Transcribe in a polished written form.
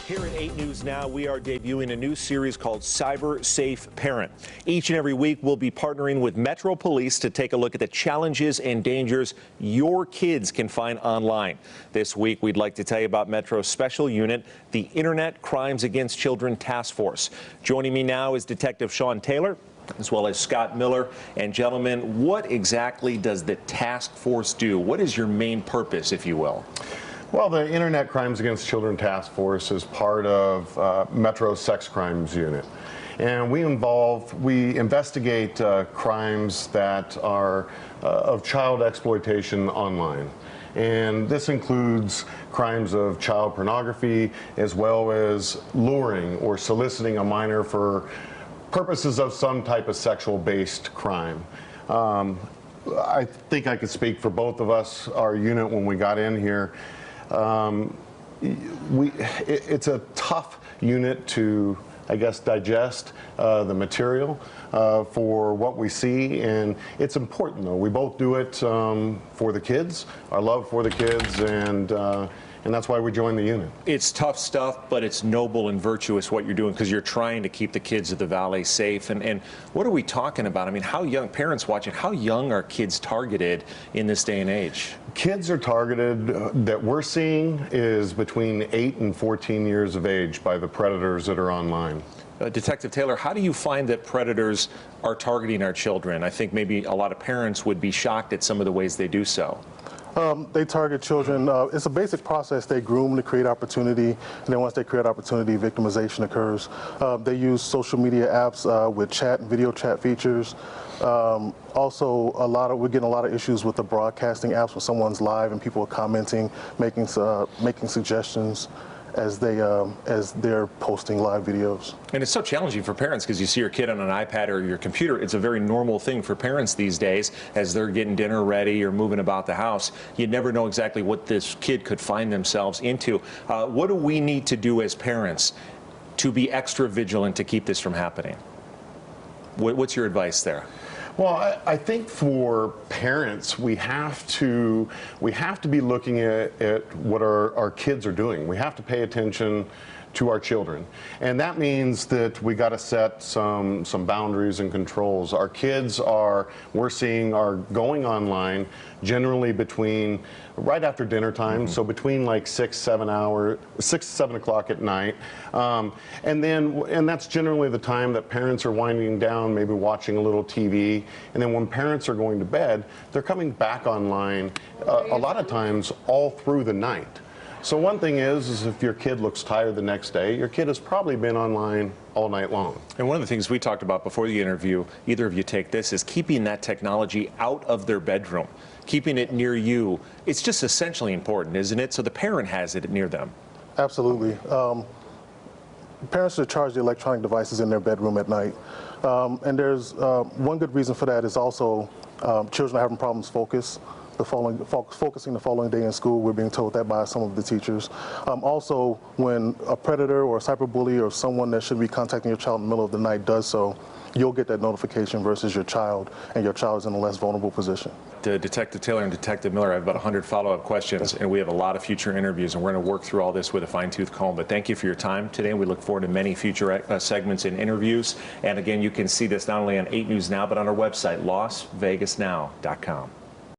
Here at 8 News Now, we are debuting a new series called Cyber Safe Parent. Each and every week, we'll be partnering with Metro Police to take a look at the challenges and dangers your kids can find online. This week, we'd like to tell you about Metro's special unit, the Internet Crimes Against Children Task Force. Joining me now is Detective Sean Taylor, as well as Scott Miller. And gentlemen, what exactly does the task force do? What is your main purpose, if you will? Well, the Internet Crimes Against Children Task Force is part of Metro's Sex Crimes Unit. And we investigate crimes that are of child exploitation online. And this includes crimes of child pornography, as well as luring or soliciting a minor for purposes of some type of sexual-based crime. I think I could speak for both of us, our unit, when we got in here. It's a tough unit to, I guess, digest the material for what we see, and it's important though. We both do it for the kids, our love for the kids, and that's why we joined the unit. It's tough stuff, but it's noble and virtuous what you're doing, because you're trying to keep the kids of the Valley safe. And what are we talking about? I mean, how young, parents watching, how young are kids targeted in this day and age? Kids are targeted, that we're seeing, is between 8 and 14 years of age by the predators that are online. Detective Taylor, how do you find that predators are targeting our children? I think maybe a lot of parents would be shocked at some of the ways they do so. They target children. It's a basic process. They groom to create opportunity, and then once they create opportunity, victimization occurs. They use social media apps with chat and video chat features. Also, we're getting a lot of issues with the broadcasting apps when someone's live and people are commenting, making suggestions as they're posting live videos. And it's so challenging for parents, because you see your kid on an iPad or your computer. It's a very normal thing for parents these days as they're getting dinner ready or moving about the house. You never know exactly what this kid could find themselves into. What do we need to do as parents to be extra vigilant to keep this from happening? What's your advice there? Well, I think for parents, we have to be looking at what our kids are doing. We have to pay attention to our children, and that means that we got to set some boundaries and controls. Our kids we're seeing are going online generally between right after dinner time, so between like 6, 7 o'clock at night, and that's generally the time that parents are winding down, maybe watching a little TV, and then when parents are going to bed, they're coming back online a lot of times all through the night. So one thing is if your kid looks tired the next day, your kid has probably been online all night long. And one of the things we talked about before the interview, either of you take this, is keeping that technology out of their bedroom, keeping it near you. It's just essentially important, isn't it? So the parent has it near them. Absolutely. Parents should charge the electronic devices in their bedroom at night. And there's one good reason for that is also children are having problems focusing the following day in school. We're being told that by some of the teachers. Also, when a predator or a cyberbully or someone that should be contacting your child in the middle of the night does so, you'll get that notification versus your child, and your child is in a less vulnerable position. Detective Taylor and Detective Miller, I have about 100 follow-up questions, and we have a lot of future interviews, and we're going to work through all this with a fine-tooth comb. But thank you for your time today, and we look forward to many future segments and interviews. And again, you can see this not only on 8 News Now, but on our website, LasVegasNow.com.